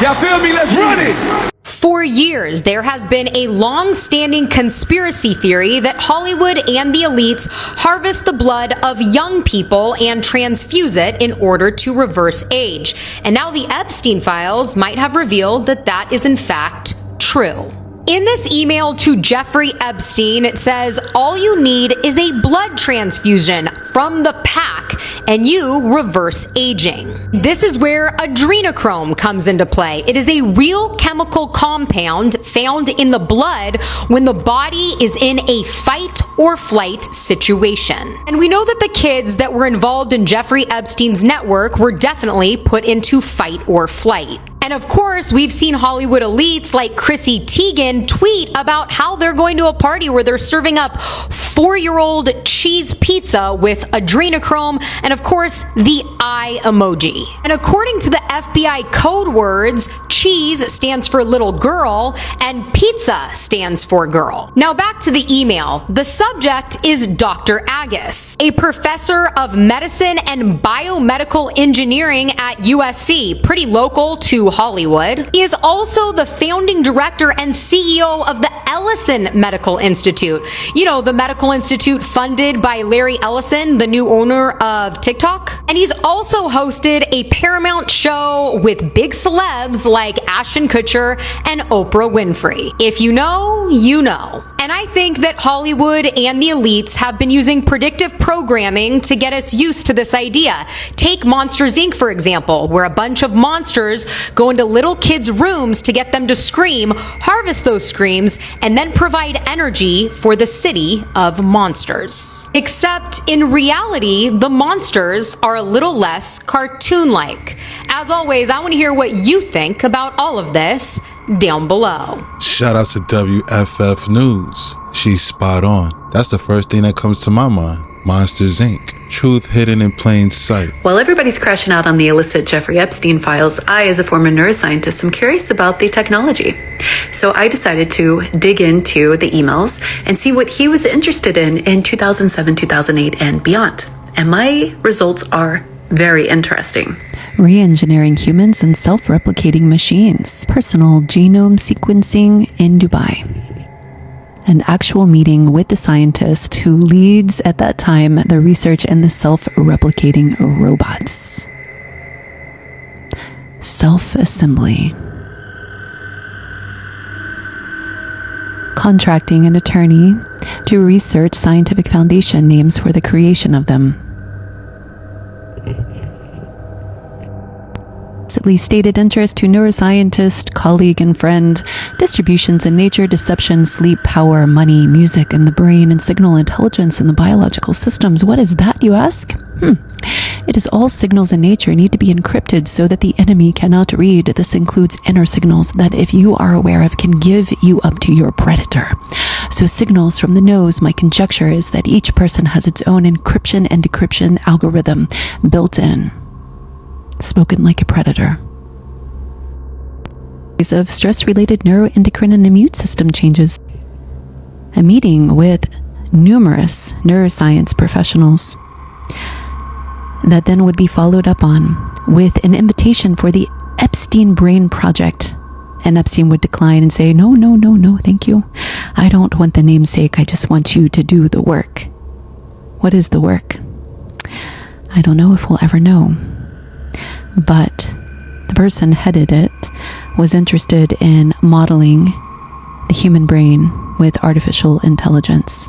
Y'all feel me? Let's run it. For years, there has been a long-standing conspiracy theory that Hollywood and the elites harvest the blood of young people and transfuse it in order to reverse age. And now the Epstein files might have revealed that that is in fact true. In this email to Jeffrey Epstein, it says, all you need is a blood transfusion from the pack and you reverse aging. This is where adrenochrome comes into play. It is a real chemical compound found in the blood when the body is in a fight or flight situation. And we know that the kids that were involved in Jeffrey Epstein's network were definitely put into fight or flight. And of course, we've seen Hollywood elites like Chrissy Teigen tweet about how they're going to a party where they're serving up 4-year-old cheese pizza with adrenochrome and, of course, the eye emoji. And according to the FBI code words, cheese stands for little girl and pizza stands for girl. Now back to the email. The subject is Dr. Agus, a professor of medicine and biomedical engineering at USC, pretty local to Hollywood. He is also the founding director and CEO of the Ellison Medical Institute. You know, the medical institute funded by Larry Ellison, the new owner of TikTok. And he's also hosted a Paramount show with big celebs like Ashton Kutcher and Oprah Winfrey. If you know, you know. And I think that Hollywood and the elites have been using predictive programming to get us used to this idea. Take Monsters, Inc., for example, where a bunch of monsters go into little kids' rooms to get them to scream, harvest those screams, and then provide energy for the city of monsters. Except in reality, the monsters are a little less cartoon-like. As always, I want to hear what you think about all of this down below. Shout out to WFF News. She's spot on. That's the first thing that comes to my mind. Monsters, Inc. Truth hidden in plain sight. While everybody's crashing out on the illicit Jeffrey Epstein files, I, as a former neuroscientist, am curious about the technology. So I decided to dig into the emails and see what he was interested in 2007, 2008, and beyond. And my results are very interesting. Re-engineering humans and self-replicating machines. Personal genome sequencing in Dubai. An actual meeting with the scientist who leads at that time the research in the self-replicating robots. Self-assembly. Contracting an attorney to research scientific foundation names for the creation of them. Stated interest to neuroscientist, colleague, and friend. Distributions in nature, deception, sleep, power, money, music, and the brain, and signal intelligence in the biological systems. What is that, you ask? It is all signals in nature need to be encrypted so that the enemy cannot read. This includes inner signals that, if you are aware of, can give you up to your predator. So signals from the nose, my conjecture is that each person has its own encryption and decryption algorithm built in. Spoken like a predator. Of stress-related neuroendocrine and immune system changes. A meeting with numerous neuroscience professionals that then would be followed up on with an invitation for the Epstein Brain Project. And Epstein would decline and say, no, thank you. I don't want the namesake. I just want you to do the work. What is the work? I don't know if we'll ever know. But the person headed it was interested in modeling the human brain with artificial intelligence.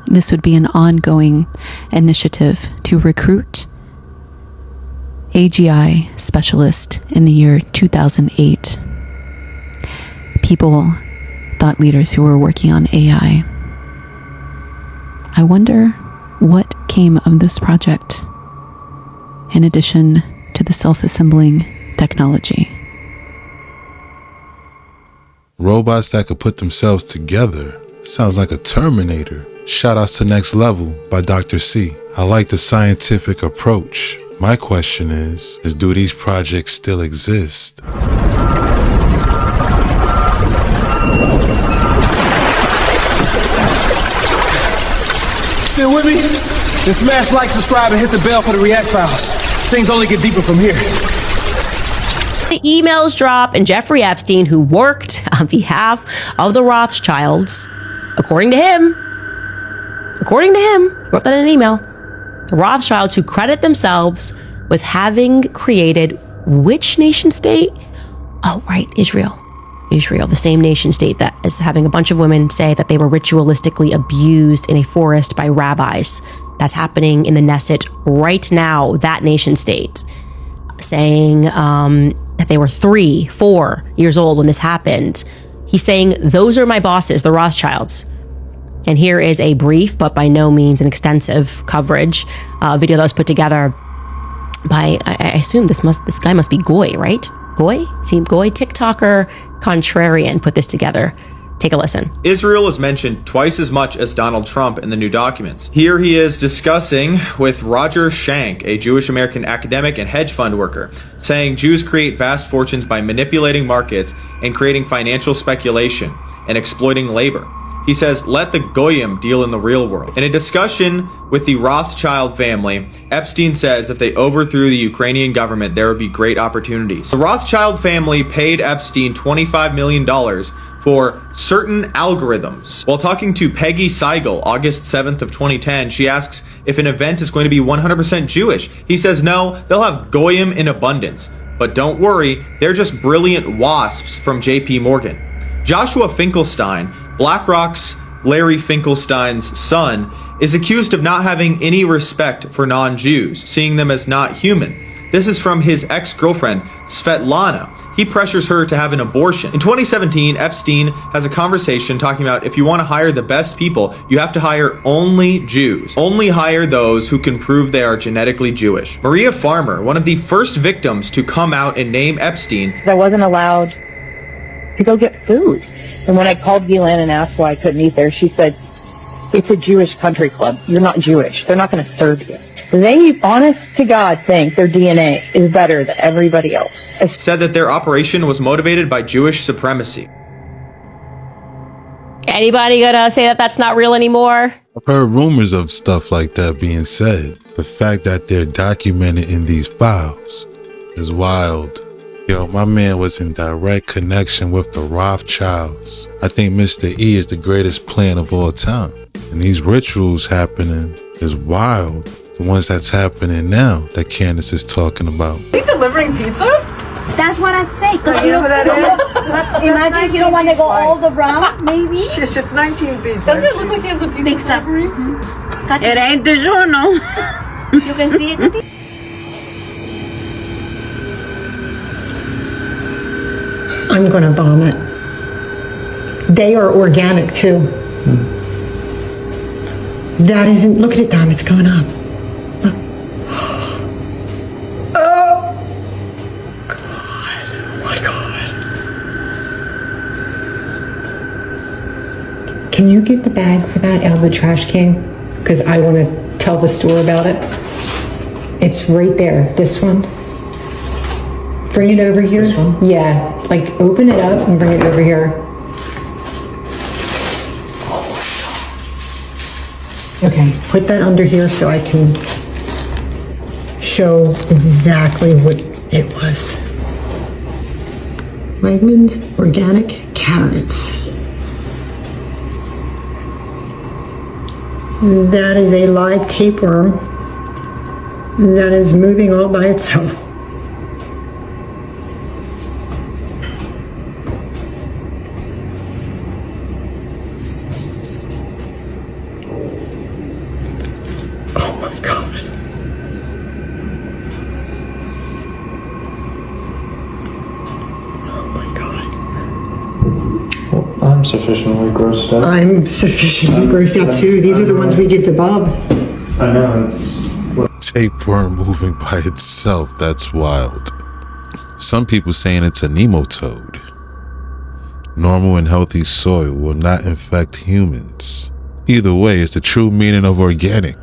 This would be an ongoing initiative to recruit AGI specialists in the year 2008. People, thought leaders who were working on AI. I wonder what came of this project in addition to the self-assembling technology. Robots that could put themselves together. Sounds like a Terminator. Shout outs to Next Level by Dr. C. I like the scientific approach. My question is do these projects still exist? Still with me? Then smash like, subscribe, and hit the bell for the React files. Things only get deeper from here. The emails drop, and Jeffrey Epstein, who worked on behalf of the Rothschilds, according to him, wrote that in an email, the Rothschilds, who credit themselves with having created which nation state? Oh, right, Israel. Israel, the same nation state that is having a bunch of women say that they were ritualistically abused in a forest by rabbis. That's happening in the Knesset right now, that nation state, saying that they were 3-4 years old when this happened. He's saying, those are my bosses, the Rothschilds. And here is a brief, but by no means an extensive coverage, video that was put together by, I assume this guy must be Goy, right? Goy? TikToker Contrarian put this together. Take a listen. Israel is mentioned twice as much as Donald Trump in the new documents. Here he is discussing with Roger Schank, a Jewish American academic and hedge fund worker, saying Jews create vast fortunes by manipulating markets and creating financial speculation and exploiting labor. He says, let the Goyim deal in the real world. In a discussion with the Rothschild family, Epstein says if they overthrew the Ukrainian government, there would be great opportunities. The Rothschild family paid Epstein $25 million for certain algorithms. While talking to Peggy Seigel, August 7th of 2010, she asks if an event is going to be 100% Jewish. He says no, they'll have Goyim in abundance. But don't worry, they're just brilliant wasps from JP Morgan. Joshua Finkelstein, BlackRock's Larry Finkelstein's son, is accused of not having any respect for non-Jews, seeing them as not human. This is from his ex-girlfriend, Svetlana. He pressures her to have an abortion. In 2017, Epstein has a conversation talking about if you want to hire the best people, you have to hire only Jews. Only hire those who can prove they are genetically Jewish. Maria Farmer, one of the first victims to come out and name Epstein. I wasn't allowed to go get food. And when I called Ghislaine and asked why I couldn't eat there, she said, it's a Jewish country club. You're not Jewish. They're not going to serve you. They, honest to God, think their DNA is better than everybody else. Said that their operation was motivated by Jewish supremacy. Anybody gonna say that that's not real anymore? I've heard rumors of stuff like that being said. The fact that they're documented in these files is wild. Yo, my man was in direct connection with the Rothschilds. I think Mr. E is the greatest plan of all time. And these rituals happening is wild. The ones that's happening now that Candace is talking about. Are you delivering pizza? That's what I say. Because you know that is? imagine you don't want to go all the round, maybe. Shish, it's 19 pieces. Does it look like he has a pizza delivery? It ain't DiGiorno. You can see it. I'm going to vomit. They are organic too. That isn't, look at it, Dom, it's going on. Look. Oh, God, oh my God. Can you get the bag for that out of the trash can? Because I want to tell the store about it. It's right there, this one. Bring it over here. This one? Yeah, like open it up and bring it over here. Okay, put that under here so I can show exactly what it was. Wegmans organic carrots. That is a live tapeworm that is moving all by itself. I'm sufficiently grossed out. I'm sufficiently grossed out too. These are the ones we get to Bob. I know, it's... Tapeworm moving by itself, that's wild. Some people saying it's a nematode. Normal and healthy soil will not infect humans. Either way, it's the true meaning of organic.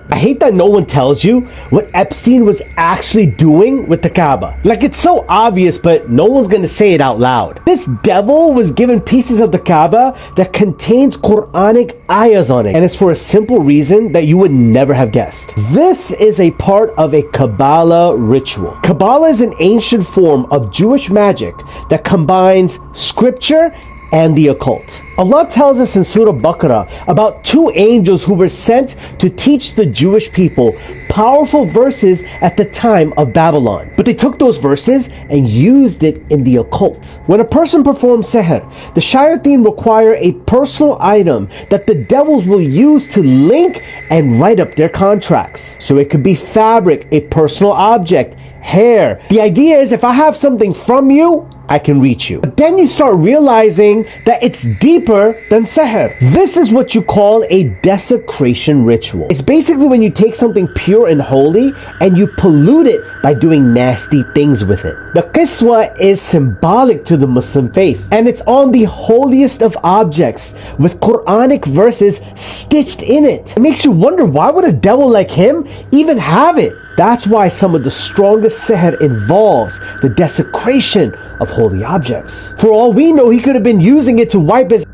I hate that no one tells you what Epstein was actually doing with the Kaaba. Like, it's so obvious, but no one's gonna say it out loud. This devil was given pieces of the Kaaba that contains Quranic ayahs on it, and it's for a simple reason that you would never have guessed. This is a part of a Kabbalah ritual. Kabbalah is an ancient form of Jewish magic that combines scripture and the occult. Allah tells us in Surah Baqarah about two angels who were sent to teach the Jewish people powerful verses at the time of Babylon. But they took those verses and used it in the occult. When a person performs sihr, the shayateen require a personal item that the devils will use to link and write up their contracts. So it could be fabric, a personal object, hair. The idea is if I have something from you, I can reach you. But then you start realizing that it's deeper than sihr. This is what you call a desecration ritual. It's basically when you take something pure and holy and you pollute it by doing nasty things with it. The qiswa is symbolic to the Muslim faith, and it's on the holiest of objects with Quranic verses stitched in it. It makes you wonder, why would a devil like him even have it? That's why some of the strongest sihr involves the desecration of holy objects. For all we know, he could have been using it to wipe his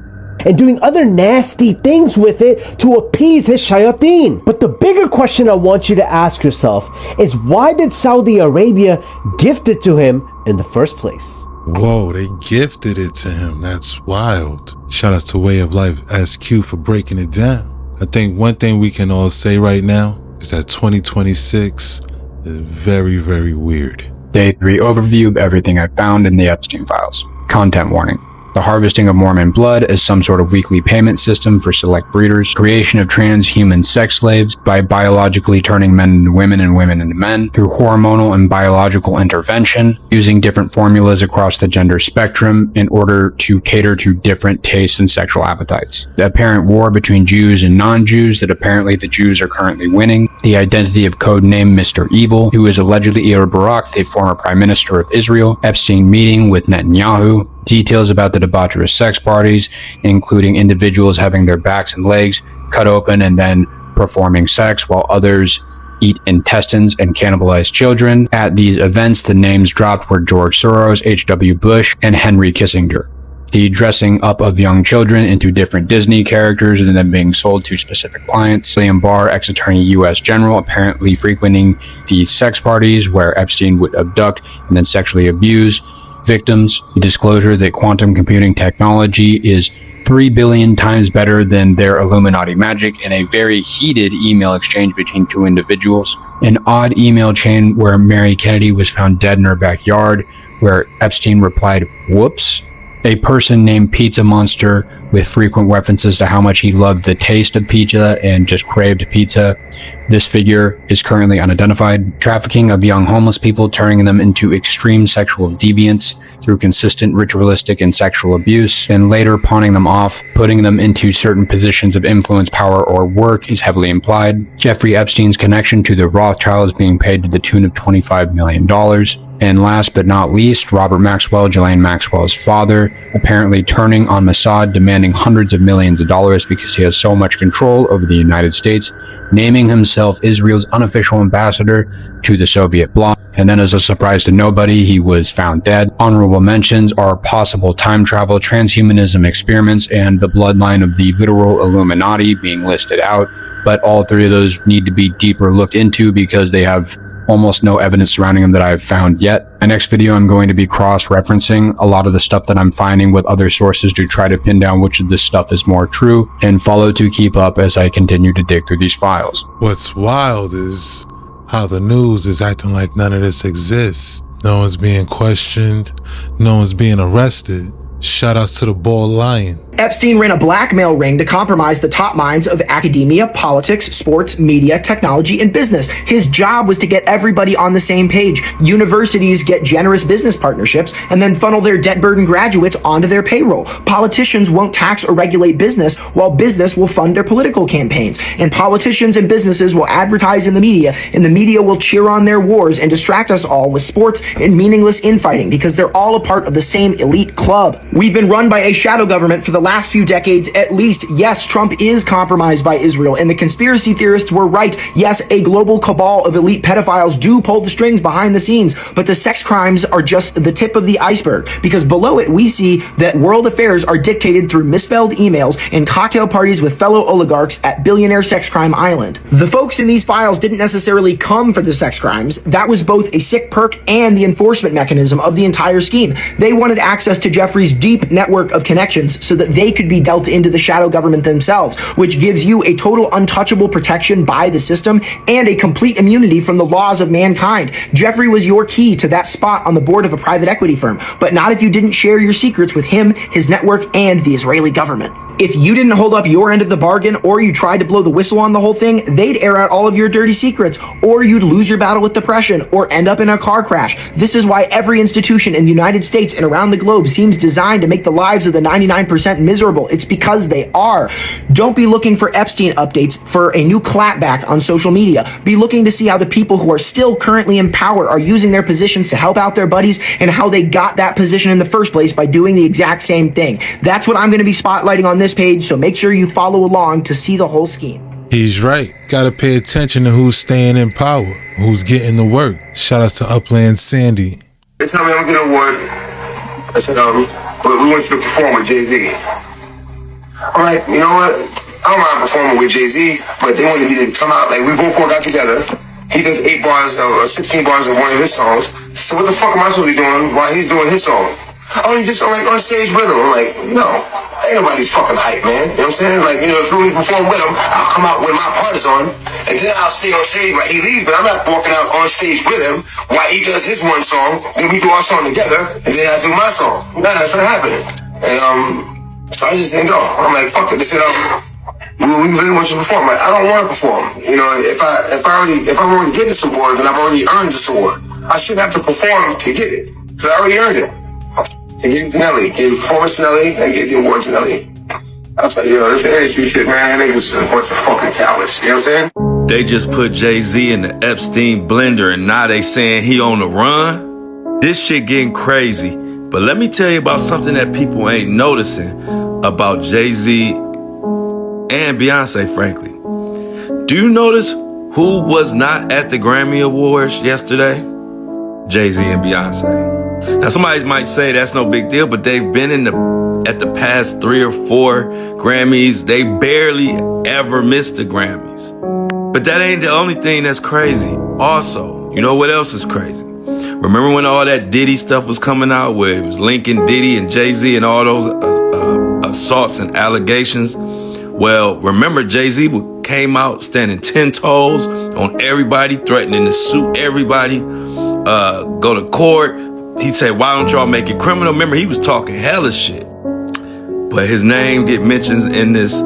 and doing other nasty things with it to appease his shayateen. But the bigger question I want you to ask yourself is, why did Saudi Arabia gift it to him in the first place? Whoa, they gifted it to him. That's wild. Shout out to Way of Life SQ for breaking it down. I think one thing we can all say right now is that 2026 is very, very weird. Day 3 overview of everything I found in the Epstein files. Content warning. The harvesting of Mormon blood as some sort of weekly payment system for select breeders, creation of transhuman sex slaves by biologically turning men into women and women into men through hormonal and biological intervention, using different formulas across the gender spectrum in order to cater to different tastes and sexual appetites. The apparent war between Jews and non-Jews that apparently the Jews are currently winning, the identity of codename Mr. Evil, who is allegedly Ehud Barak, the former Prime Minister of Israel, Epstein meeting with Netanyahu, details about the debaucherous sex parties, including individuals having their backs and legs cut open and then performing sex while others eat intestines and cannibalize children. At these events, the names dropped were George Soros, H.W. Bush, and Henry Kissinger. The dressing up of young children into different Disney characters and then being sold to specific clients. William Barr, ex-attorney U.S. General, apparently frequenting these sex parties where Epstein would abduct and then sexually abuse victims. The disclosure that quantum computing technology is 3 billion times better than their Illuminati magic in a very heated email exchange between two individuals. An odd email chain where Mary Kennedy was found dead in her backyard, where Epstein replied, "Whoops." A person named Pizza Monster with frequent references to how much he loved the taste of pizza and just craved pizza. This figure is currently unidentified. Trafficking of young homeless people, turning them into extreme sexual deviants through consistent ritualistic and sexual abuse, and later pawning them off, putting them into certain positions of influence, power, or work is heavily implied. Jeffrey Epstein's connection to the Rothschilds being paid to the tune of $25 million. And last but not least, Robert Maxwell, Ghislaine Maxwell's father, apparently turning on Mossad, demanding hundreds of millions of dollars because he has so much control over the United States, naming himself Israel's unofficial ambassador to the Soviet bloc. And then, as a surprise to nobody, he was found dead. Honorable mentions are possible time travel, transhumanism experiments, and the bloodline of the literal Illuminati being listed out. But all three of those need to be deeper looked into because they have almost no evidence surrounding them that I've found yet. In the next video, I'm going to be cross-referencing a lot of the stuff that I'm finding with other sources to try to pin down which of this stuff is more true, and follow to keep up as I continue to dig through these files. What's wild is how the news is acting like none of this exists. No one's being questioned. No one's being arrested. Shout outs to the bald lion. Epstein ran a blackmail ring to compromise the top minds of academia, politics, sports, media, technology, and business. His job was to get everybody on the same page. Universities get generous business partnerships and then funnel their debt-burdened graduates onto their payroll. Politicians won't tax or regulate business, while business will fund their political campaigns. And politicians and businesses will advertise in the media, and the media will cheer on their wars and distract us all with sports and meaningless infighting because they're all a part of the same elite club. We've been run by a shadow government for the last few decades at least, yes, Trump is compromised by Israel, and the conspiracy theorists were right. Yes, a global cabal of elite pedophiles do pull the strings behind the scenes, but the sex crimes are just the tip of the iceberg, because below it we see that world affairs are dictated through misspelled emails and cocktail parties with fellow oligarchs at billionaire sex crime island. The folks in these files didn't necessarily come for the sex crimes. That was both a sick perk and the enforcement mechanism of the entire scheme. They wanted access to Jeffrey's deep network of connections so that they could be dealt into the shadow government themselves, which gives you a total untouchable protection by the system and a complete immunity from the laws of mankind. Jeffrey was your key to that spot on the board of a private equity firm, but not if you didn't share your secrets with him, his network, and the Israeli government. If you didn't hold up your end of the bargain, or you tried to blow the whistle on the whole thing, they'd air out all of your dirty secrets, or you'd lose your battle with depression, or end up in a car crash. This is why every institution in the United States and around the globe seems designed to make the lives of the 99% miserable. It's because they are. Don't be looking for Epstein updates for a new clapback on social media. Be looking to see how the people who are still currently in power are using their positions to help out their buddies, and how they got that position in the first place by doing the exact same thing. That's what I'm going to be spotlighting on this page, so make sure you follow along to see the whole scheme. He's right. Gotta pay attention to who's staying in power, who's getting the work. Shout out to Upland Sandy. They tell me I'm gonna get an award. I said, but we want you to perform with Jay-Z. I'm like, you know what? I don't mind performing with Jay-Z, but they wanted me to come out, like, we both got together. He does 8 bars or 16 bars of one of his songs. So what the fuck am I supposed to be doing while he's doing his song? Oh, you just like on stage with him. I'm like, no, ain't nobody's fucking hype, man. You know what I'm saying? Like, you know, if we perform with him, I'll come out with my part is on, and then I'll stay on stage while he leaves, but I'm not walking out on stage with him while he does his one song, then we do our song together, and then I do my song. Nah, that's not happening. And so I just didn't go. I'm like, fuck it. They said, we really want you to perform. Like, I don't want to perform. You know, if I'm already getting this award, then I've already earned this award. I shouldn't have to perform to get it, because I already earned it. And give it to Nelly, give the performance to Nelly, and get the award to Nelly. I was like, yo, this industry shit, man, niggas a bunch of fucking cowards. You know what I'm saying? They just put Jay-Z in the Epstein blender, and now they saying he on the run? This shit getting crazy. But let me tell you about something that people ain't noticing about Jay-Z and Beyonce, frankly. Do you notice who was not at the Grammy Awards yesterday? Jay-Z and Beyonce. Now, somebody might say that's no big deal, but they've been at the past 3 or 4 Grammys. They barely ever missed the Grammys. But that ain't the only thing that's crazy. Also, you know what else is crazy? Remember when all that Diddy stuff was coming out, where it was Lincoln, Diddy, and Jay-Z and all those assaults and allegations? Well, remember Jay-Z came out standing 10 toes on everybody, threatening to sue everybody, go to court. He said, why don't y'all make it criminal? Remember, he was talking hella shit. But his name get mentioned in this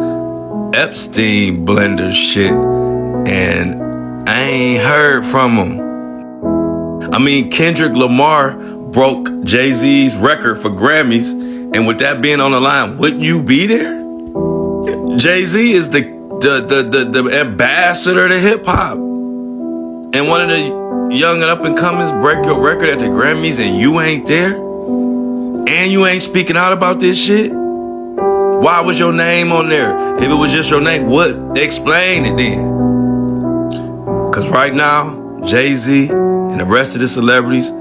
Epstein blender shit, and I ain't heard from him. I mean, Kendrick Lamar broke Jay-Z's record for Grammys, and with that being on the line, wouldn't you be there? Jay-Z is the ambassador to hip-hop. And one of the young and up-and-comers break your record at the Grammys, and you ain't there? And you ain't speaking out about this shit? Why was your name on there? If it was just your name, what? Explain it then. Because right now, Jay-Z and the rest of the celebrities,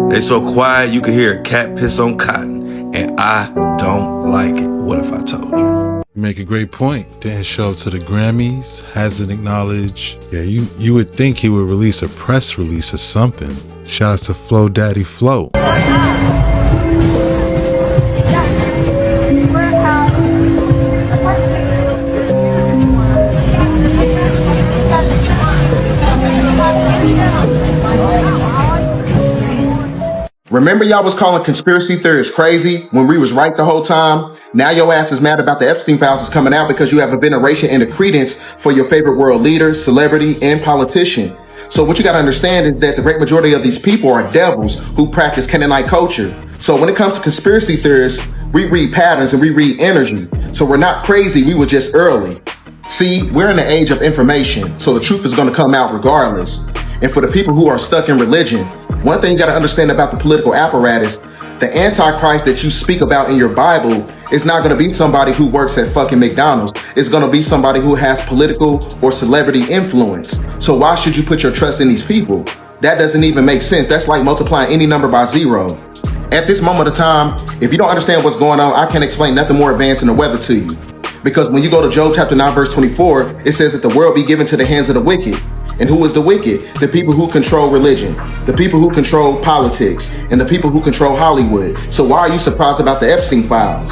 they so quiet you can hear a cat piss on cotton, and I don't like it. What if I told you? You make a great point. Didn't show up to the Grammys, hasn't acknowledged. Yeah, you would think he would release a press release or something. Shout out to Flo Daddy Flo. Remember y'all was calling conspiracy theories crazy when we was right the whole time? Now your ass is mad about the Epstein files is coming out because you have a veneration and a credence for your favorite world leader, celebrity, and politician. So what you gotta understand is that the great majority of these people are devils who practice Canaanite culture. So when it comes to conspiracy theories, we read patterns and we read energy. So we're not crazy, we were just early. See, we're in the age of information, so the truth is gonna come out regardless. And for the people who are stuck in religion, one thing you gotta understand about the political apparatus, The Antichrist that you speak about in your Bible is not going to be somebody who works at fucking McDonald's. It's going to be somebody who has political or celebrity influence. So why should you put your trust in these people? That doesn't even make sense. That's like multiplying any number by zero. At this moment of time, if you don't understand what's going on, I can't explain nothing more advanced than the weather to you. Because when you go to Job chapter 9, verse 24, it says that the world be given to the hands of the wicked. And who is the wicked? The people who control religion, the people who control politics, and the people who control Hollywood. So why are you surprised about the Epstein files?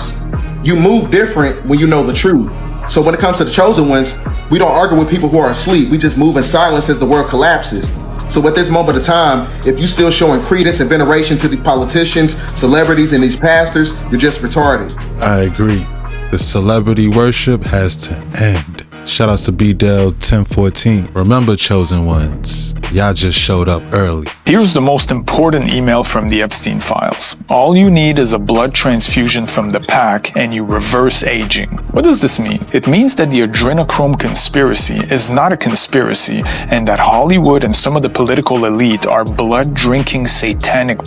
You move different when you know the truth. So when it comes to the chosen ones, we don't argue with people who are asleep. We just move in silence as the world collapses. So at this moment of time, if you still showing credence and veneration to the politicians, celebrities, and these pastors, you're just retarded. I agree. The celebrity worship has to end. Shout outs to BDell1014. Remember, chosen ones, y'all just showed up early. Here's the most important email from the Epstein files. All you need is a blood transfusion from the pack and you reverse aging. What does this mean? It means that the adrenochrome conspiracy is not a conspiracy and that Hollywood and some of the political elite are blood-drinking satanic.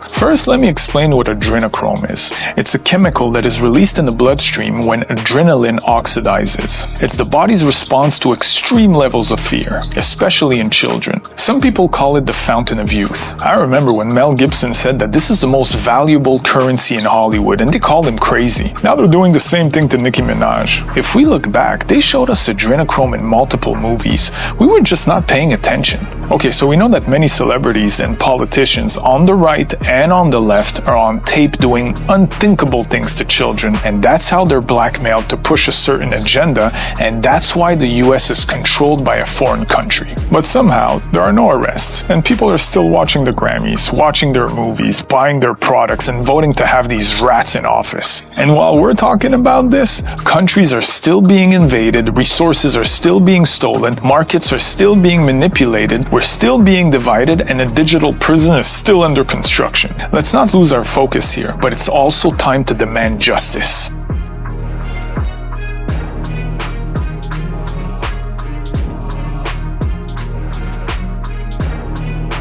First, let me explain what adrenochrome is. It's a chemical that is released in the bloodstream when adrenaline oxidizes. It's the body's response to extreme levels of fear, especially in children. Some people call it the fountain of youth. I remember when Mel Gibson said that this is the most valuable currency in Hollywood, and they called him crazy. Now they're doing the same thing to Nicki Minaj. If we look back, they showed us adrenochrome in multiple movies. We were just not paying attention. Okay, so we know that many celebrities and politicians on the right and on the left are on tape doing unthinkable things to children, and that's how they're blackmailed to push a certain agenda, and that's why the US is controlled by a foreign country. But somehow, there are no arrests, and people are still watching the Grammys, watching their movies, buying their products, and voting to have these rats in office. And while we're talking about this, countries are still being invaded, resources are still being stolen, markets are still being manipulated, we're still being divided, and a digital prison is still under construction. Let's not lose our focus here, but it's also time to demand justice.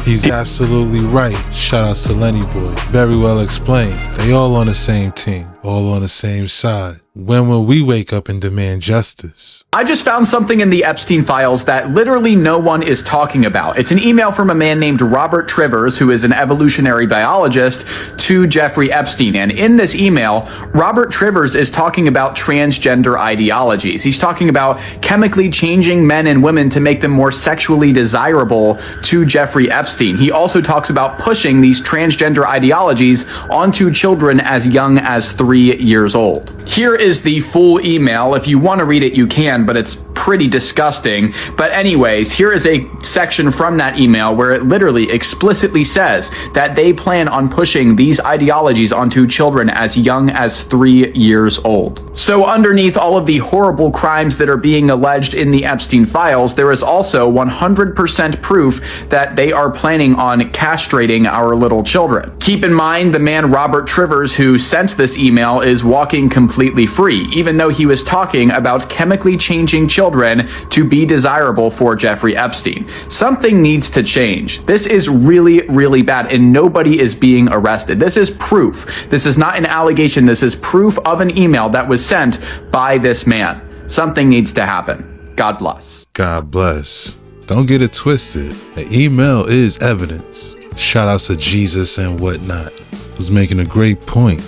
He's absolutely right. Shout outs to Lenny Boy. Very well explained. They all on the same team, all on the same side. When will we wake up and demand justice? I just found something in the Epstein files that literally no one is talking about. It's an email from a man named Robert Trivers, who is an evolutionary biologist, to Jeffrey Epstein. And in this email, Robert Trivers is talking about transgender ideologies. He's talking about chemically changing men and women to make them more sexually desirable to Jeffrey Epstein. He also talks about pushing these transgender ideologies onto children as young as 3 years old. Here is the full email. If you want to read it, you can, but it's pretty disgusting. But anyways, here is a section from that email where it literally explicitly says that they plan on pushing these ideologies onto children as young as 3 years old. So underneath all of the horrible crimes that are being alleged in the Epstein files, there is also 100% proof that they are planning on castrating our little children. Keep in mind, the man Robert Trivers who sent this email is walking completely free, even though he was talking about chemically changing children to be desirable for Jeffrey Epstein. Something needs to change. This is really, really bad, and nobody is being arrested. This is proof. This is not an allegation. This is proof of an email that was sent by this man. Something needs to happen. God bless. God bless. Don't get it twisted. An email is evidence. Shout outs to Jesus and whatnot. Was making a great point.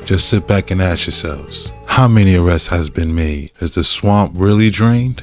Just sit back and ask yourselves, how many arrests has been made? Is the swamp really drained?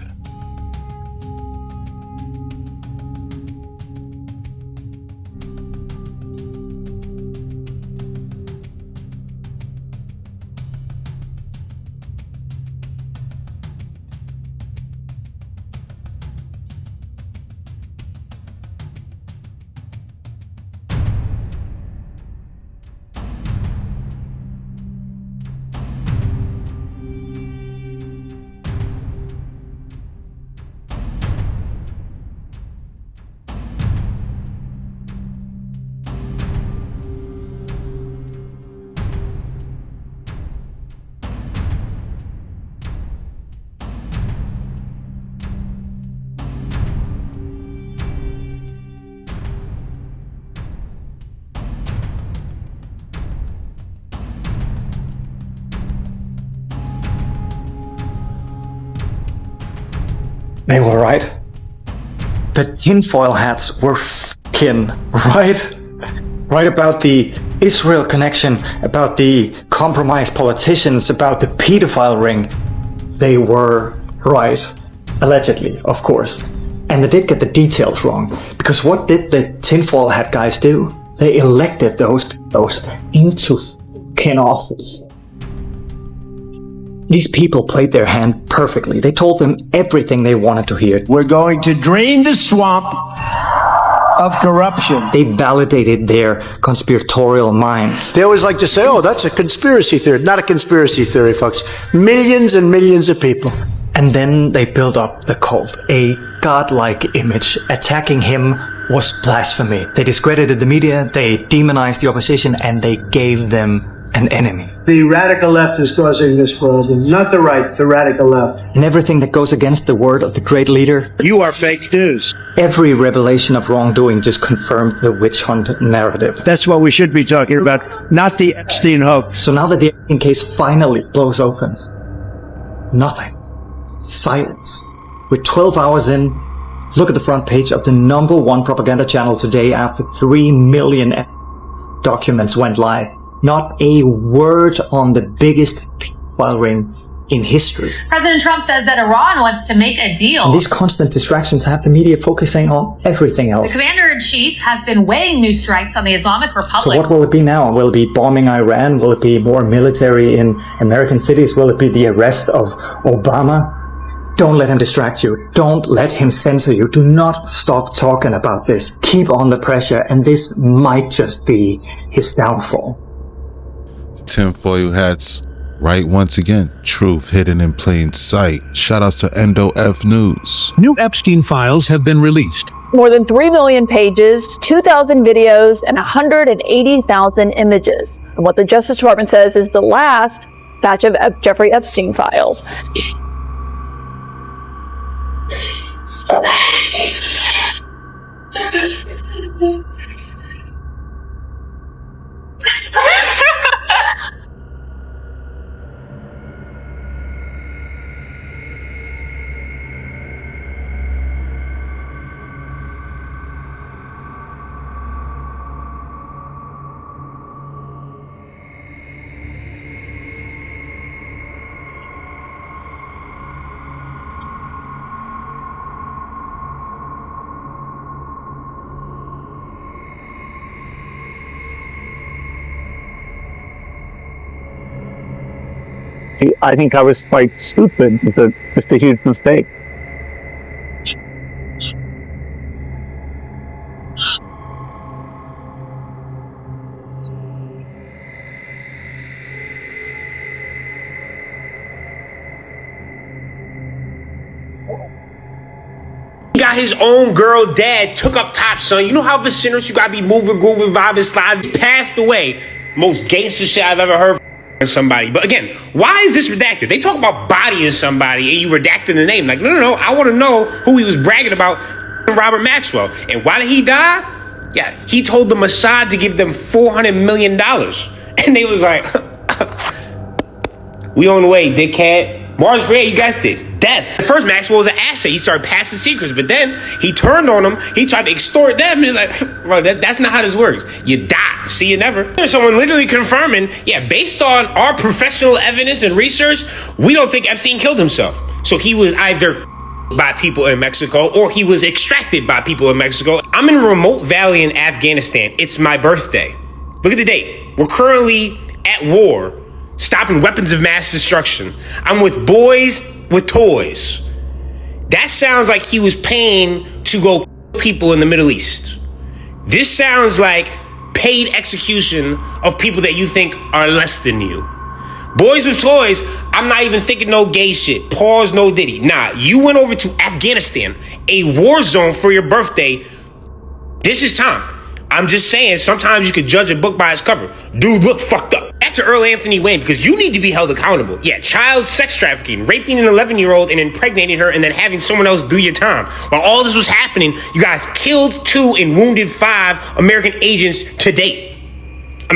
They were right. The tinfoil hats were f***ing right. Right about the Israel connection, about the compromised politicians, about the pedophile ring. They were right. Allegedly, of course. And they did get the details wrong. Because what did the tinfoil hat guys do? They elected those into f***ing office. These people played their hand perfectly. They told them everything they wanted to hear. We're going to drain the swamp of corruption. They validated their conspiratorial minds. They always like to say, oh, that's a conspiracy theory. Not a conspiracy theory, folks. Millions and millions of people. And then they built up the cult, a godlike image. Attacking him was blasphemy. They discredited the media, they demonized the opposition, and they gave them an enemy. The radical left is causing this problem, not the right, the radical left. And everything that goes against the word of the great leader. You are fake news. Every revelation of wrongdoing just confirmed the witch hunt narrative. That's what we should be talking about, not the Epstein hoax. So now that the Epstein case finally blows open, nothing. Silence. We're 12 hours in. Look at the front page of the #1 propaganda channel today after 3 million documents went live. Not a word on the biggest pedophile ring in history. President Trump says that Iran wants to make a deal. And these constant distractions have the media focusing on everything else. The commander-in-chief has been weighing new strikes on the Islamic Republic. So what will it be now? Will it be bombing Iran? Will it be more military in American cities? Will it be the arrest of Obama? Don't let him distract you. Don't let him censor you. Do not stop talking about this. Keep on the pressure, and this might just be his downfall. Tinfoil hats, right once again. Truth hidden in plain sight. Shoutouts to Endo F News. New Epstein files have been released. More than 3 million pages, 2,000 videos, and 180,000 images. And what the Justice Department says is the last batch of Jeffrey Epstein files. I think I was quite stupid. It's just a huge mistake. Got his own girl dad, took up top, son. You know how vicinous you gotta be moving, grooving, vibing, sliding. Passed away. Most gangster shit I've ever heard from somebody. But again, why is this redacted? They talk about bodying somebody and you redacting the name. Like, no. I want to know who he was bragging about, Robert Maxwell. And why did he die? Yeah, he told the Mossad to give them $400 million. And they was like, we on the way, dickhead. Mars Ray, you guys said death. At first, Maxwell was an asset. He started passing secrets, but then he turned on him. He tried to extort them. And he's like, bro, that's not how this works. You die. See you never. There's someone literally confirming, yeah, based on our professional evidence and research, we don't think Epstein killed himself. So he was either by people in Mexico or he was extracted by people in Mexico. I'm in a remote valley in Afghanistan. It's my birthday. Look at the date. We're currently at war, stopping weapons of mass destruction. I'm with boys with toys. That sounds like he was paying to go people in the Middle East. This sounds like paid execution of people that you think are less than you. Boys with toys, I'm not even thinking no gay shit. Pause, no diddy. Nah, you went over to Afghanistan, a war zone for your birthday. This is time. I'm just saying, sometimes you could judge a book by its cover. Dude, look fucked up. Back to Earl Anthony Wayne, because you need to be held accountable. Yeah, child sex trafficking, raping an 11-year-old and impregnating her and then having someone else do your time. While all this was happening, you guys killed 2 and wounded 5 American agents to date.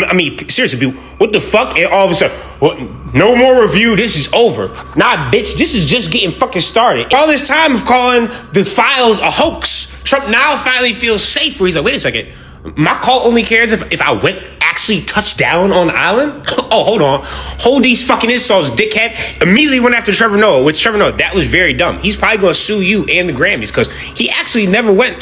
I mean, seriously, people, what the fuck? And all of a sudden, what, no more review, this is over. Nah, bitch, this is just getting fucking started. All this time of calling the files a hoax, Trump now finally feels safe where he's like, wait a second, my call only cares if I went actually touched down on the island? Oh, hold on. Hold these fucking insults, dickhead. Immediately went after Trevor Noah. With Trevor Noah, that was very dumb. He's probably going to sue you and the Grammys because he actually never went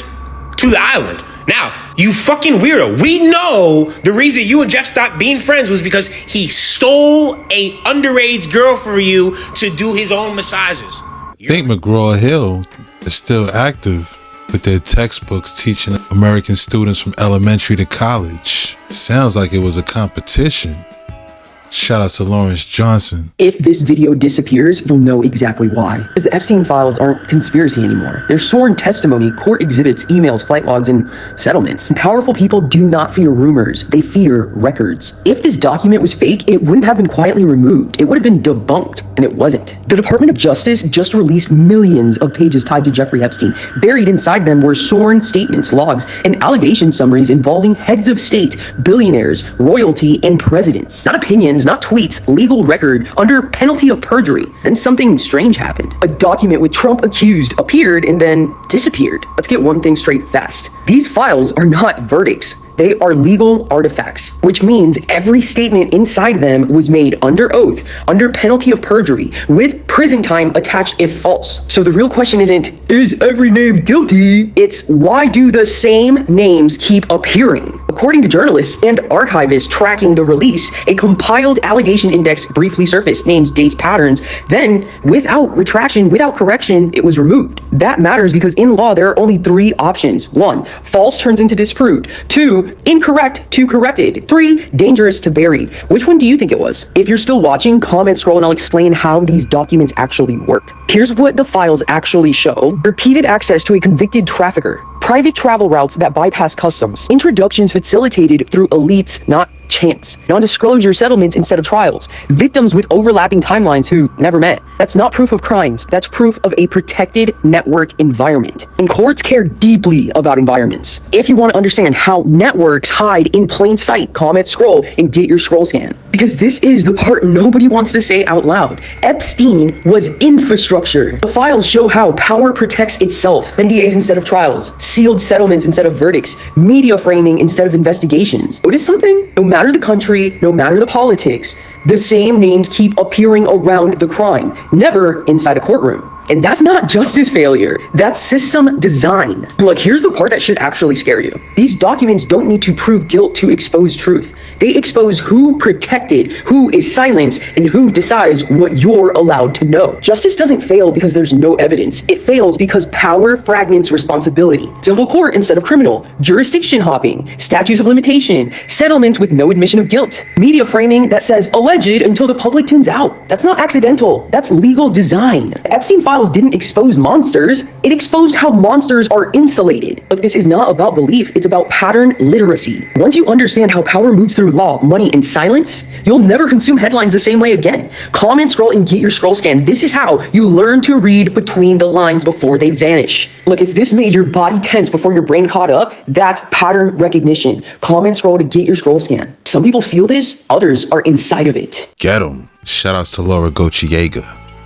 to the island. Now, you fucking weirdo. We know the reason you and Jeff stopped being friends was because he stole a underage girl for you to do his own massages. I think McGraw-Hill is still active with their textbooks teaching American students from elementary to college. Sounds like it was a competition. Shout out to Lawrence Johnson. If this video disappears, we'll know exactly why. Because the Epstein files aren't conspiracy anymore. They're sworn testimony, court exhibits, emails, flight logs, and settlements. And powerful people do not fear rumors. They fear records. If this document was fake, it wouldn't have been quietly removed. It would have been debunked, and it wasn't. The Department of Justice just released millions of pages tied to Jeffrey Epstein. Buried inside them were sworn statements, logs, and allegation summaries involving heads of state, billionaires, royalty, and presidents. Not opinions, not tweets, legal record, under penalty of perjury. Then something strange happened. A document with Trump accused appeared and then disappeared. Let's get one thing straight fast. These files are not verdicts. They are legal artifacts, which means every statement inside them was made under oath, under penalty of perjury, with prison time attached if false. So the real question isn't, is every name guilty? It's, why do the same names keep appearing? According to journalists and archivists tracking the release, a compiled allegation index briefly surfaced, names, dates, patterns. Then, without retraction, without correction, it was removed. That matters because in law, there are only three options. 1, false turns into disproved. 2, incorrect to corrected. 3, dangerous to buried. Which one do you think it was? If you're still watching, comment, scroll, and I'll explain how these documents actually work. Here's what the files actually show. Repeated access to a convicted trafficker. Private travel routes that bypass customs. Introductions facilitated through elites, not chance. Non-disclosure settlements instead of trials. Victims with overlapping timelines who never met. That's not proof of crimes. That's proof of a protected network environment. And courts care deeply about environments. If you want to understand how networks hide in plain sight, comment, scroll, and get your scroll scan. Because this is the part nobody wants to say out loud. Epstein was infrastructure. The files show how power protects itself. NDAs instead of trials. Sealed settlements instead of verdicts. Media framing instead of investigations. Notice something? No matter the country, no matter the politics, the same names keep appearing around the crime, never inside a courtroom. And that's not justice failure, that's system design. Look, here's the part that should actually scare you. These documents don't need to prove guilt to expose truth. They expose who protected, who is silenced, and who decides what you're allowed to know. Justice doesn't fail because there's no evidence. It fails because power fragments responsibility. Civil court instead of criminal, jurisdiction hopping, statutes of limitation, settlements with no admission of guilt, media framing that says alleged until the public tunes out. That's not accidental, that's legal design. The Epstein files didn't expose monsters, it exposed how monsters are insulated. But this is not about belief, it's about pattern literacy. Once you understand how power moves through law, money, and silence, you'll never consume headlines the same way again. Comment, scroll, and get your scroll scan. This is how you learn to read between the lines before they vanish. Look, if this made your body tense before your brain caught up, that's pattern recognition. Comment, scroll to get your scroll scan. Some people feel this, others are inside of it. Get 'em. Shout outs to Laura Gochiega.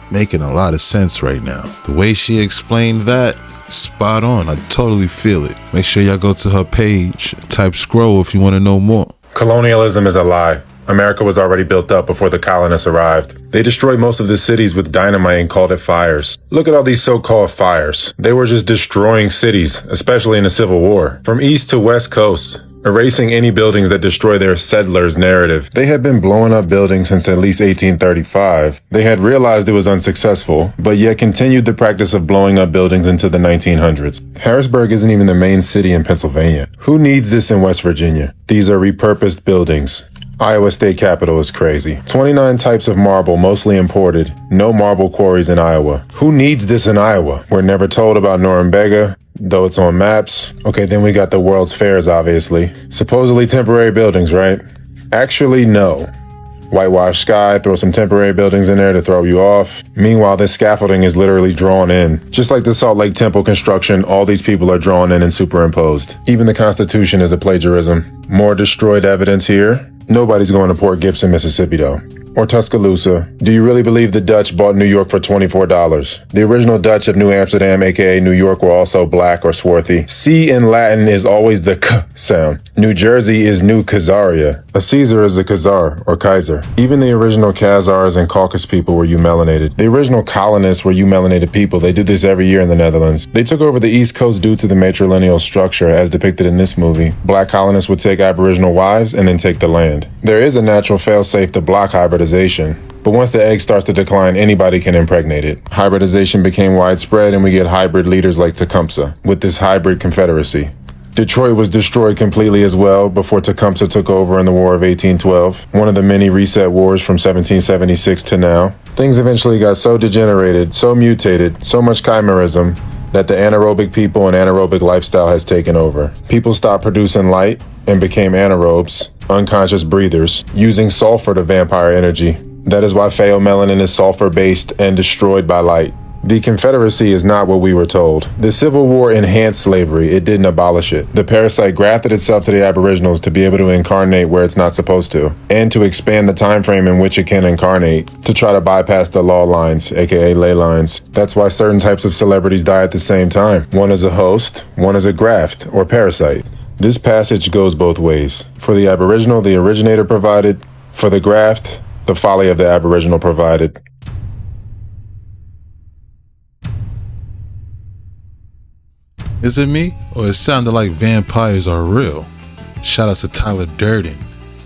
Making a lot of sense right now. The way she explained that, spot on. I totally feel it. Make sure y'all go to her page, type scroll if you want to know more. Colonialism is a lie. America was already built up before the colonists arrived. They destroyed most of the cities with dynamite and called it fires. Look at all these so-called fires. They were just destroying cities, especially in the Civil War. From east to west coast, erasing any buildings that destroy their settlers' narrative. They had been blowing up buildings since at least 1835. They had realized it was unsuccessful, but yet continued the practice of blowing up buildings into the 1900s. Harrisburg isn't even the main city in Pennsylvania. Who needs this in West Virginia? These are repurposed buildings. Iowa State Capitol is crazy. 29 types of marble, mostly imported. No marble quarries in Iowa. Who needs this in Iowa? We're never told about Norumbega, though it's on maps. Okay, then we got the World's Fairs, obviously. Supposedly temporary buildings, right? Actually, no. Whitewash sky, throw some temporary buildings in there to throw you off. Meanwhile, this scaffolding is literally drawn in. Just like the Salt Lake Temple construction, all these people are drawn in and superimposed. Even the Constitution is a plagiarism. More destroyed evidence here. Nobody's going to Port Gibson, Mississippi, though. Or Tuscaloosa. Do you really believe the Dutch bought New York for $24? The original Dutch of New Amsterdam, aka New York, were also black or swarthy. C in Latin is always the k sound. New Jersey is New Khazaria. A Caesar is a Khazar or Kaiser. Even the original Khazars and Caucasus people were eumelanated. The original colonists were eumelanated people. They do this every year in the Netherlands. They took over the East Coast due to the matrilineal structure as depicted in this movie. Black colonists would take Aboriginal wives and then take the land. There is a natural failsafe to block hybridization. But once the egg starts to decline, anybody can impregnate it. Hybridization became widespread and we get hybrid leaders like Tecumseh with this hybrid confederacy. Detroit was destroyed completely as well before Tecumseh took over in the War of 1812, one of the many reset wars from 1776 to now. Things eventually got so degenerated, so mutated, so much chimerism, that the anaerobic people and anaerobic lifestyle has taken over. People stopped producing light and became anaerobes, unconscious breathers, using sulfur to vampire energy. That is why pheomelanin is sulfur-based and destroyed by light. The Confederacy is not what we were told. The Civil War enhanced slavery, it didn't abolish it. The parasite grafted itself to the Aboriginals to be able to incarnate where it's not supposed to, and to expand the time frame in which it can incarnate, to try to bypass the law lines, aka ley lines. That's why certain types of celebrities die at the same time. One is a host, one is a graft, or parasite. This passage goes both ways. For the Aboriginal, the originator provided. For the graft, the folly of the Aboriginal provided. Is it me, or it sounded like vampires are real? Shout out to Tyler Durden.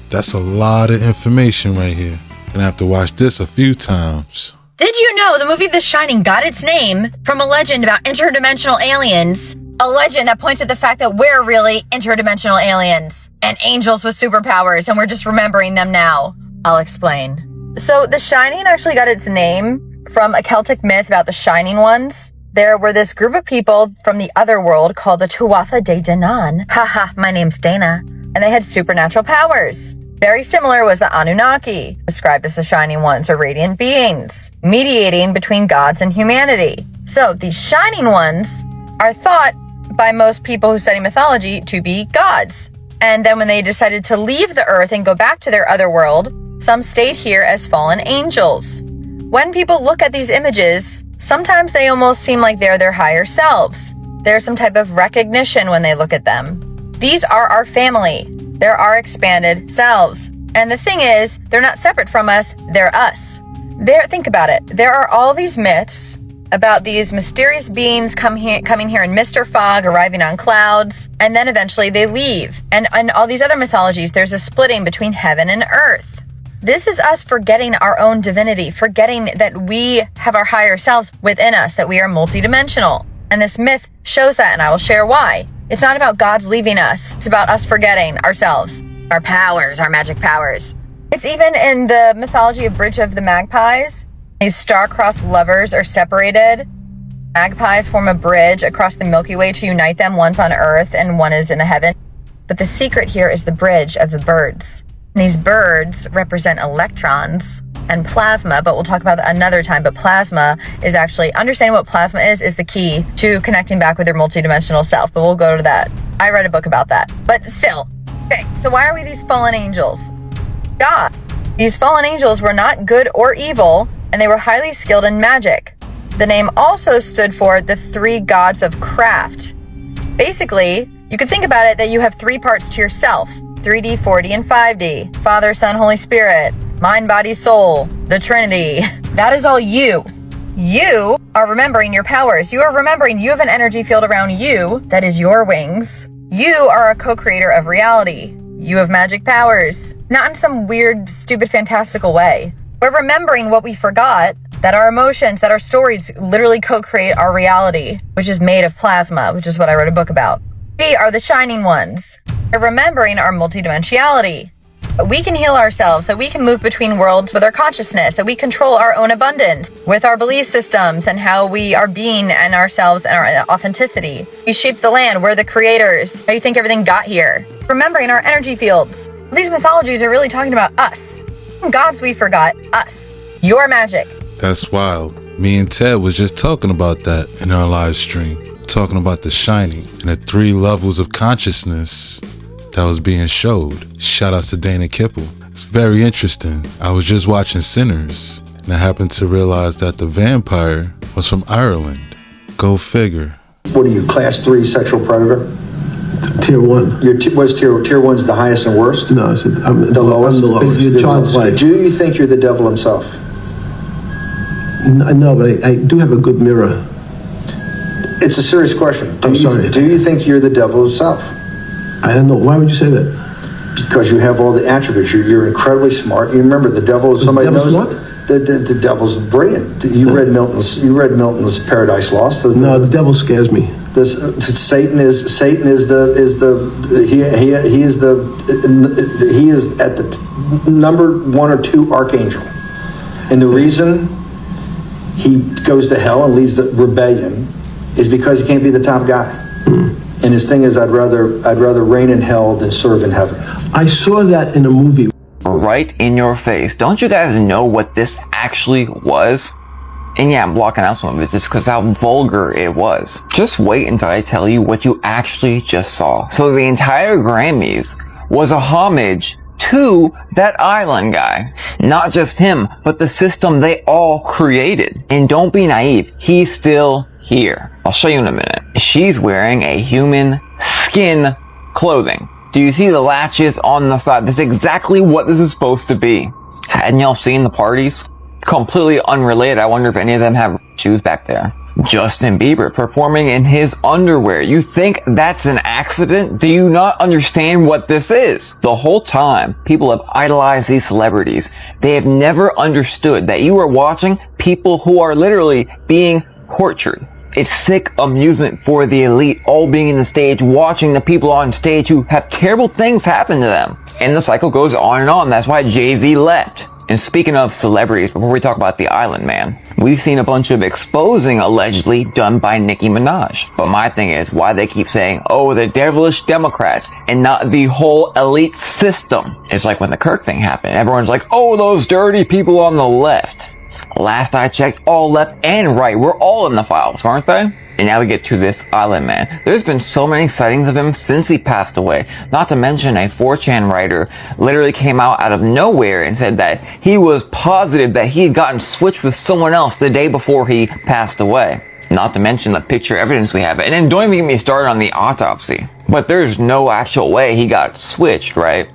That's a lot of information right here. Gonna have to watch this a few times. Did you know the movie The Shining got its name from a legend about interdimensional aliens? A legend that points at the fact that we're really interdimensional aliens and angels with superpowers, and we're just remembering them now. I'll explain. So The Shining actually got its name from a Celtic myth about the Shining Ones. There were this group of people from the other world called the Tuatha De Danann. Haha, my name's Dana. And they had supernatural powers. Very similar was the Anunnaki, described as the Shining Ones or radiant beings, mediating between gods and humanity. So these Shining Ones are thought by most people who study mythology to be gods. And then when they decided to leave the earth and go back to their other world, some stayed here as fallen angels. When people look at these images, sometimes they almost seem like they're their higher selves. There's some type of recognition when they look at them. These are our family. They're our expanded selves. And the thing is, they're not separate from us, they're us. Think about it. There are all these myths about these mysterious beings coming here in Mr. Fog, arriving on clouds, and then eventually they leave. And in all these other mythologies, there's a splitting between heaven and earth. This is us forgetting our own divinity, forgetting that we have our higher selves within us, that we are multidimensional. And this myth shows that, and I will share why. It's not about gods leaving us. It's about us forgetting ourselves, our powers, our magic powers. It's even in the mythology of Bridge of the Magpies. These star-crossed lovers are separated. Magpies form a bridge across the Milky Way to unite them. One's on Earth and one is in the heaven. But the secret here is the bridge of the birds. These birds represent electrons and plasma, but we'll talk about that another time. But plasma is actually, understanding what plasma is the key to connecting back with your multidimensional self. But we'll go to that. I read a book about that. But still, okay, so why are we these fallen angels? God. These fallen angels were not good or evil, and they were highly skilled in magic. The name also stood for the three gods of craft. Basically, you could think about it that you have three parts to yourself. 3D, 4D, and 5D. Father, Son, Holy Spirit. Mind, body, soul. The Trinity. That is all you. You are remembering your powers. You are remembering you have an energy field around you that is your wings. You are a co-creator of reality. You have magic powers. Not in some weird, stupid, fantastical way. We're remembering what we forgot, that our emotions, that our stories literally co-create our reality, which is made of plasma, which is what I wrote a book about. We are the Shining Ones. We're remembering our multidimensionality. That we can heal ourselves, that we can move between worlds with our consciousness, that we control our own abundance with our belief systems and how we are being and ourselves and our authenticity. We shape the land. We're the creators. How do you think everything got here? Remembering our energy fields. These mythologies are really talking about us. Gods we forgot. Us. Your magic. That's wild. Me and Ted was just talking about that in our live stream. Talking about the Shining and the three levels of consciousness that that was being showed. Shout outs to Dana Kipple. It's very interesting. I was just watching Sinners, and I happened to realize that the vampire was from Ireland. Go figure. What are you, class 3 sexual predator? Tier 1. What's tier 1's the highest and worst? No, I said I'm the lowest. I'm the lowest. Your child's life. Do you think you're the devil himself? No, but I do have a good mirror. It's a serious question. I'm sorry. Do you think you're the devil himself? I don't know. Why would you say that? Because you have all the attributes. You're incredibly smart. You remember the devil is somebody knows. The devil's brilliant. You read Milton's Paradise Lost. No, the devil scares me. Satan is at the number 1 or 2 archangel, and the reason he goes to hell and leads the rebellion is because he can't be the top guy. And his thing is, I'd rather reign in hell than serve in heaven. I saw that in a movie. Right in your face. Don't you guys know what this actually was? And yeah, I'm blocking out some of it just because how vulgar it was. Just wait until I tell you what you actually just saw. So the entire Grammys was a homage to that island guy. Not just him, but the system they all created. And don't be naive, he's still here. I'll show you in a minute. She's wearing a human skin clothing. Do you see the latches on the side? That's exactly what this is supposed to be. Hadn't y'all seen the parties? Completely unrelated. I wonder if any of them have shoes back there. Justin Bieber performing in his underwear. You think that's an accident? Do you not understand what this is? The whole time, people have idolized these celebrities. They have never understood that you are watching people who are literally being tortured. It's sick amusement for the elite, all being in the stage, watching the people on stage who have terrible things happen to them. And the cycle goes on and on. That's why Jay-Z left. And speaking of celebrities, before we talk about the Island Man, we've seen a bunch of exposing allegedly done by Nicki Minaj. But my thing is why they keep saying, oh, the devilish Democrats and not the whole elite system. It's like when the Kirk thing happened. Everyone's like, oh, those dirty people on the left. Last I checked, all left and right were all in the files, weren't they? And now we get to this Island Man. There's been so many sightings of him since he passed away. Not to mention a 4chan writer literally came out of nowhere and said that he was positive that he had gotten switched with someone else the day before he passed away. Not to mention the picture evidence we have. And then don't even get me started on the autopsy. But there's no actual way he got switched, right?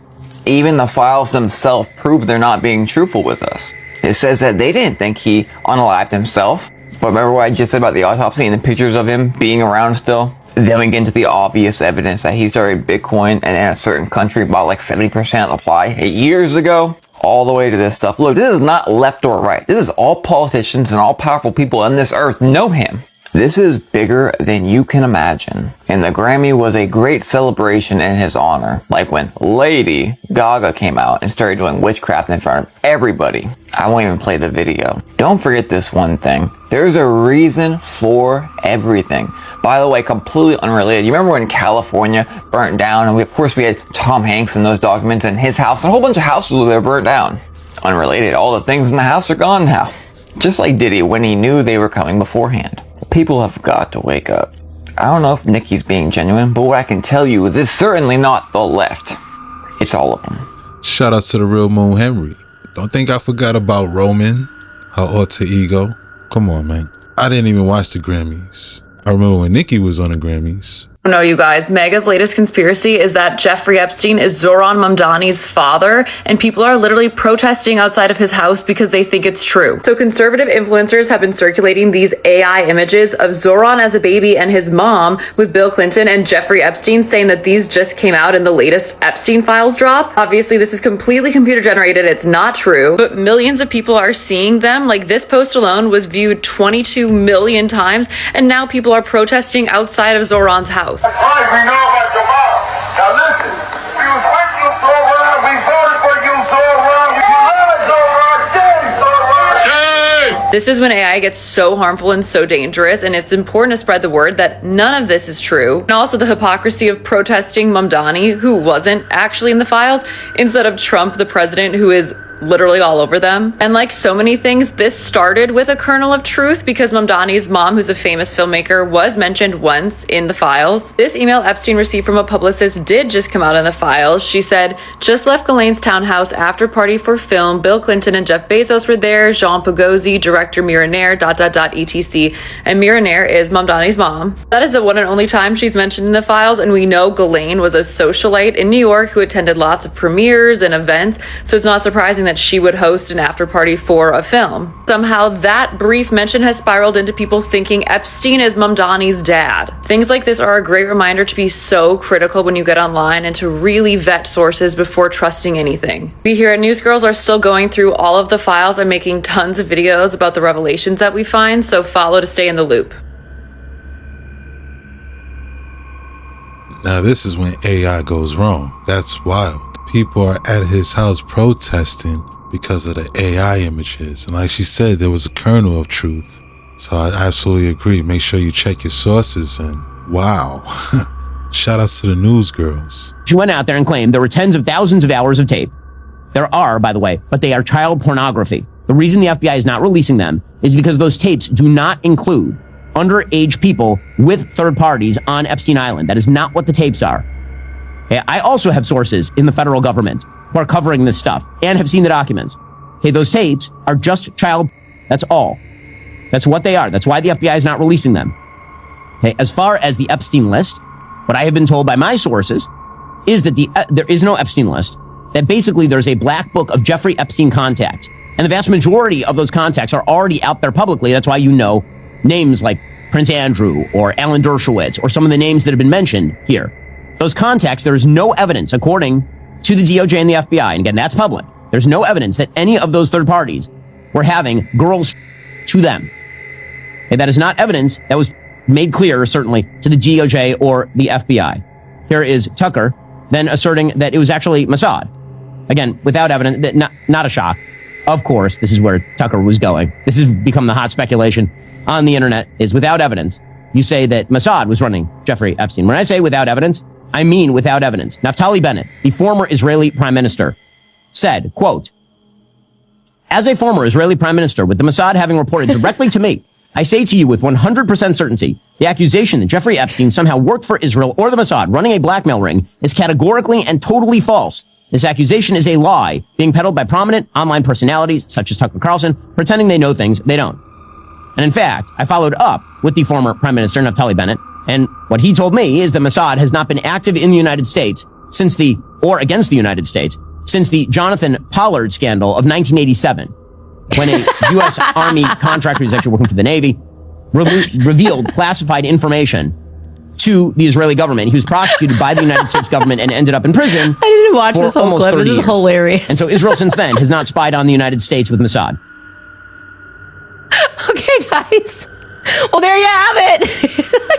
Even the files themselves prove they're not being truthful with us. It says that they didn't think he unalived himself. But remember what I just said about the autopsy and the pictures of him being around still? Then we get into the obvious evidence that he started Bitcoin and in a certain country bought like 70% of supply years ago. All the way to this stuff. Look, this is not left or right. This is all politicians and all powerful people on this earth know him. This is bigger than you can imagine. And the Grammy was a great celebration in his honor. Like when Lady Gaga came out and started doing witchcraft in front of everybody. I won't even play the video. Don't forget this one thing. There's a reason for everything. By the way, completely unrelated. You remember when California burnt down and of course we had Tom Hanks and those documents in his house and a whole bunch of houses were burnt down. Unrelated. All the things in the house are gone now. Just like Diddy when he knew they were coming beforehand. People have got to wake up. I don't know if Nicki's being genuine, but what I can tell you, this is certainly not the left. It's all of them. Shout out to the real Moon Henry. Don't think I forgot about Roman, her alter ego. Come on, man. I didn't even watch the Grammys. I remember when Nicki was on the Grammys. No, you guys, Mega's latest conspiracy is that Jeffrey Epstein is Zohran Mamdani's father, and people are literally protesting outside of his house because they think it's true. So conservative influencers have been circulating these AI images of Zohran as a baby and his mom with Bill Clinton and Jeffrey Epstein, saying that these just came out in the latest Epstein files drop. Obviously, this is completely computer generated. It's not true, but millions of people are seeing them. Like this post alone was viewed 22 million times, and now people are protesting outside of Zohran's house. That's right, we know about your mom. Now listen, we was with you, Zohran. We voted for you, Zohran. We love Zohran. Shame, Zohran. Shame. This is when AI gets so harmful and so dangerous, and it's important to spread the word that none of this is true. And also the hypocrisy of protesting Mamdani, who wasn't actually in the files, instead of Trump, the president, who is literally all over them. And like so many things, this started with a kernel of truth because Mamdani's mom, who's a famous filmmaker, was mentioned once in the files. This email Epstein received from a publicist did just come out in the files. She said, just left Ghislaine's townhouse after party for film. Bill Clinton and Jeff Bezos were there. Jean Pagozzi, director Mira Nair, etc. And Mira Nair is Mamdani's mom. That is the one and only time she's mentioned in the files, and we know Ghislaine was a socialite in New York who attended lots of premieres and events, so it's not surprising that she would host an after party for a film. Somehow that brief mention has spiraled into people thinking Epstein is Mamdani's dad. Things like this are a great reminder to be so critical when you get online and to really vet sources before trusting anything. We here at Newsgirls are still going through all of the files and making tons of videos about the revelations that we find, so follow to stay in the loop. Now this is when AI goes wrong. That's wild. People are at his house protesting because of the AI images. And like she said, there was a kernel of truth. So I absolutely agree. Make sure you check your sources, and wow. Shout outs to the news girls. She went out there and claimed there were tens of thousands of hours of tape. There are, by the way, but they are child pornography. The reason the FBI is not releasing them is because those tapes do not include underage people with third parties on Epstein Island. That is not what the tapes are. Okay, I also have sources in the federal government who are covering this stuff and have seen the documents. Okay, those tapes are just child. That's all. That's what they are. That's why the FBI is not releasing them. Okay, as far as the Epstein list, what I have been told by my sources is that there is no Epstein list. That basically there's a black book of Jeffrey Epstein contacts, and the vast majority of those contacts are already out there publicly. That's why you know names like Prince Andrew or Alan Dershowitz or some of the names that have been mentioned here. Those contacts, there is no evidence, according to the DOJ and the FBI, and again, that's public. There's no evidence that any of those third parties were having girls to them. Okay, that is not evidence that was made clear, certainly, to the DOJ or the FBI. Here is Tucker then asserting that it was actually Mossad. Again, without evidence, not a shock. Of course, this is where Tucker was going. This has become the hot speculation on the internet, is without evidence. You say that Mossad was running Jeffrey Epstein. When I say without evidence, I mean without evidence. Naftali Bennett, the former Israeli prime minister, said, quote, as a former Israeli prime minister, with the Mossad having reported directly to me, I say to you with 100% certainty, the accusation that Jeffrey Epstein somehow worked for Israel or the Mossad running a blackmail ring is categorically and totally false. This accusation is a lie being peddled by prominent online personalities such as Tucker Carlson, pretending they know things they don't. And in fact, I followed up with the former Prime Minister, Naftali Bennett, and what he told me is the Mossad has not been active in the United States or against the United States since the Jonathan Pollard scandal of 1987, when a U.S. Army contractor who's actually working for the Navy revealed classified information to the Israeli government. He was prosecuted by the United States government and ended up in prison. I didn't watch this whole clip. This is years. Hilarious. And so Israel since then has not spied on the United States with Mossad. Okay, guys. Well, there you have it.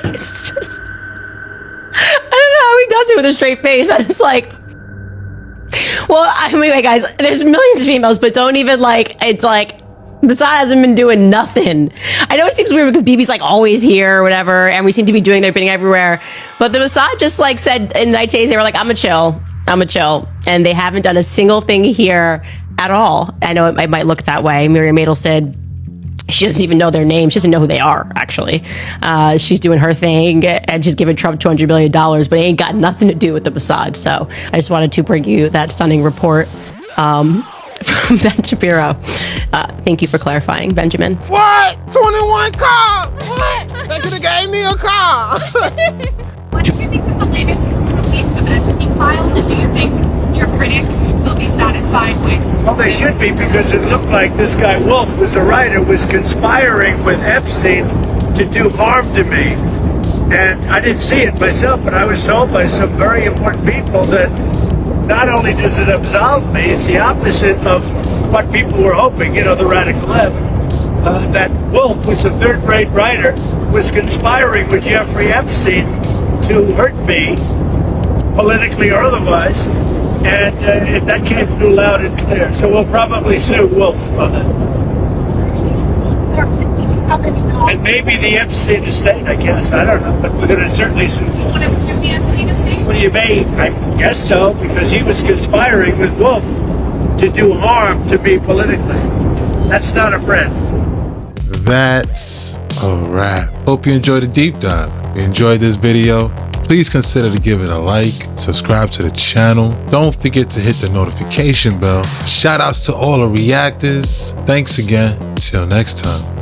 It's just, I don't know how he does it with a straight face. I'm just like, well, anyway, guys, there's millions of females, but don't even it's like, Mossad hasn't been doing nothing. I know it seems weird because BB's always here or whatever, and we seem to be doing their bidding everywhere. But the Mossad just said in the 90 days, they were like, I'm a chill. And they haven't done a single thing here at all. I know it might look that way. Miriam Adel said she doesn't even know their name. She doesn't know who they are, actually. She's doing her thing, and she's giving Trump $200 billion, but it ain't got nothing to do with the Mossad. So I just wanted to bring you that stunning report from Ben Shapiro. Thank you for clarifying, Benjamin. What? 21 car? What? They could have gave me a car. What do you think of the latest release of Epstein files, and do you think your critics will be satisfied with? Well, they should be, because it looked like this guy Wolf was a writer, was conspiring with Epstein to do harm to me. And I didn't see it myself, but I was told by some very important people that not only does it absolve me, it's the opposite of what people were hoping, the radical left. That Wolf was a third-rate writer, was conspiring with Jeffrey Epstein to hurt me, politically or otherwise, and that came through loud and clear. So we'll probably sue Wolf on that. And maybe the Epstein estate, I guess. I don't know, but we're going to certainly sue them. You want to sue the Epstein estate? Well, you may, I guess so, because he was conspiring with Wolf. to do harm to me politically. That's not a friend. That's a wrap. Hope you enjoyed the deep dive. If you enjoyed this video, please consider to give it a like, subscribe to the channel. Don't forget to hit the notification bell. Shout outs to all the reactors. Thanks again. Till next time.